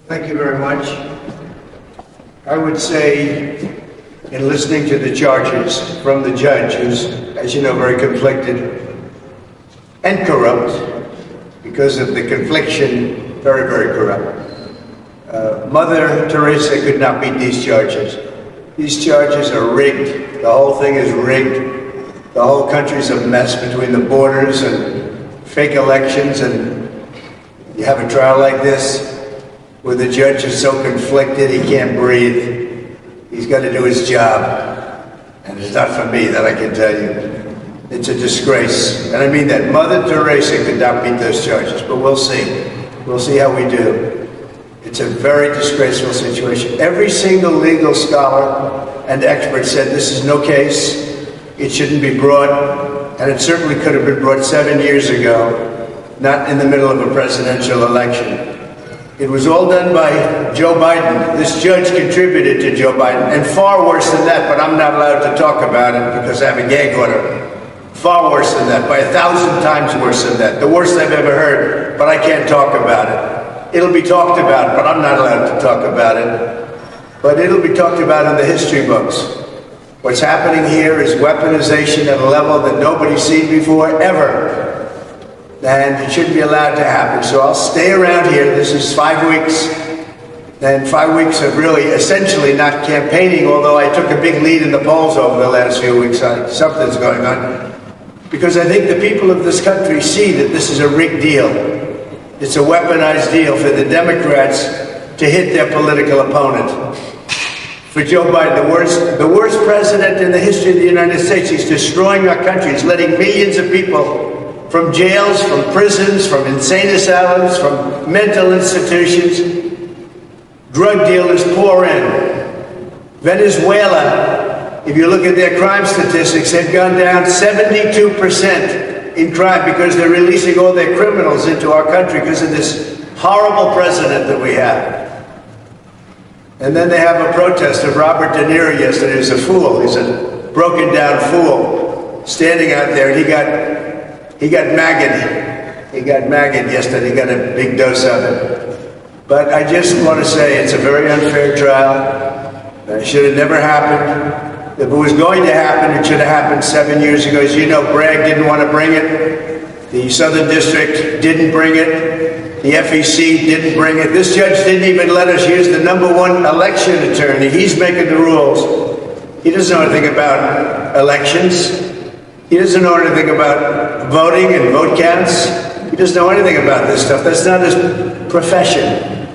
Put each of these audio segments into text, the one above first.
Thank you very much. I would say, in listening to the charges from the judge, who's, as you know, very conflicted and corrupt, because of the confliction, very, very corrupt. Mother Teresa could not beat these charges. These charges are rigged. The whole thing is rigged. The whole country's a mess between the borders and fake elections, and you have a trial like this where the judge is so conflicted he can't breathe. He's got to do his job. And it's not for me, that I can tell you. It's a disgrace. And I mean that. Mother Teresa could not beat those charges, but we'll see. We'll see how we do. It's a very disgraceful situation. Every single legal scholar and expert said this is no case. It shouldn't be brought, and it certainly could have been brought 7 years ago, not in the middle of a presidential election. It was all done by Joe Biden. This judge contributed to Joe Biden, and far worse than that, but I'm not allowed to talk about it because I have a gag order. Far worse than that, by 1,000 times worse than that. The worst I've ever heard, but I can't talk about it. It'll be talked about, but I'm not allowed to talk about it. But it'll be talked about in the history books. What's happening here is weaponization at a level that nobody's seen before, ever. And it shouldn't be allowed to happen. So I'll stay around here. This is 5 weeks. And 5 weeks of really essentially not campaigning, although I took a big lead in the polls over the last few weeks. Something's going on. Because I think the people of this country see that this is a rigged deal. It's a weaponized deal for the Democrats to hit their political opponent. For Joe Biden, the worst president in the history of the United States. He's destroying our country. He's letting millions of people from jails, from prisons, from insane asylums, from mental institutions, drug dealers pour in. Venezuela, if you look at their crime statistics, they've gone down 72% in crime because they're releasing all their criminals into our country because of this horrible president that we have. And then they have a protest of Robert De Niro yesterday. He's a fool. He's a broken down fool standing out there. And he got maggot. He got maggot yesterday. He got a big dose of it. But I just want to say it's a very unfair trial. It should have never happened. If it was going to happen, it should have happened 7 years ago. As you know, Bragg didn't want to bring it. The Southern District didn't bring it. The FEC didn't bring it. This judge didn't even let us use the #1 election attorney. He's making the rules. He doesn't know anything about elections. He doesn't know anything about voting and vote counts. He doesn't know anything about this stuff. That's not his profession.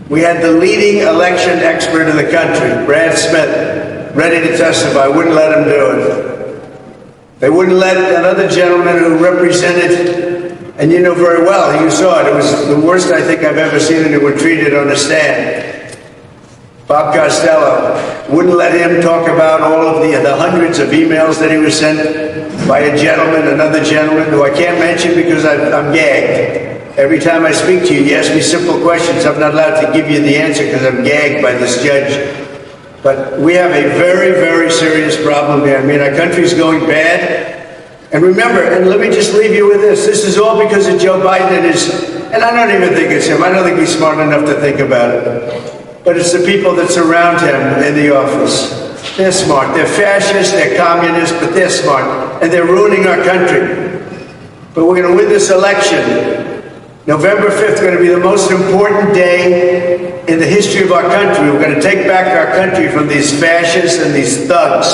We had the leading election expert in the country, Brad Smith, ready to testify. Wouldn't let him do it. They wouldn't let another gentleman who represented, and you know very well, you saw it. It was the worst I think I've ever seen anyone treated on the stand. Bob Costello, wouldn't let him talk about all of the hundreds of emails that he was sent by a gentleman, another gentleman, who I can't mention because I'm gagged. Every time I speak to you, you ask me simple questions. I'm not allowed to give you the answer because I'm gagged by this judge. But we have a very, very serious problem here. I mean, our country's going bad. And remember, and let me just leave you with this. This is all because of Joe Biden and I don't even think it's him. I don't think he's smart enough to think about it. But it's the people that surround him in the office. They're smart. They're fascists, they're communists, but they're smart. And they're ruining our country. But we're going to win this election. November 5th is going to be the most important day in the history of our country. We're going to take back our country from these fascists and these thugs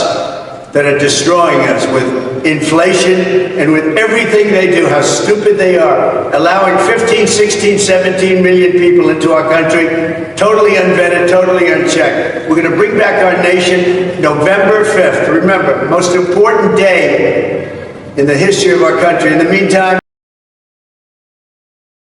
that are destroying us with inflation and with everything they do, how stupid they are, allowing 15, 16, 17 million people into our country, totally unvetted, totally unchecked. We're going to bring back our nation November 5th. Remember, most important day in the history of our country. In the meantime,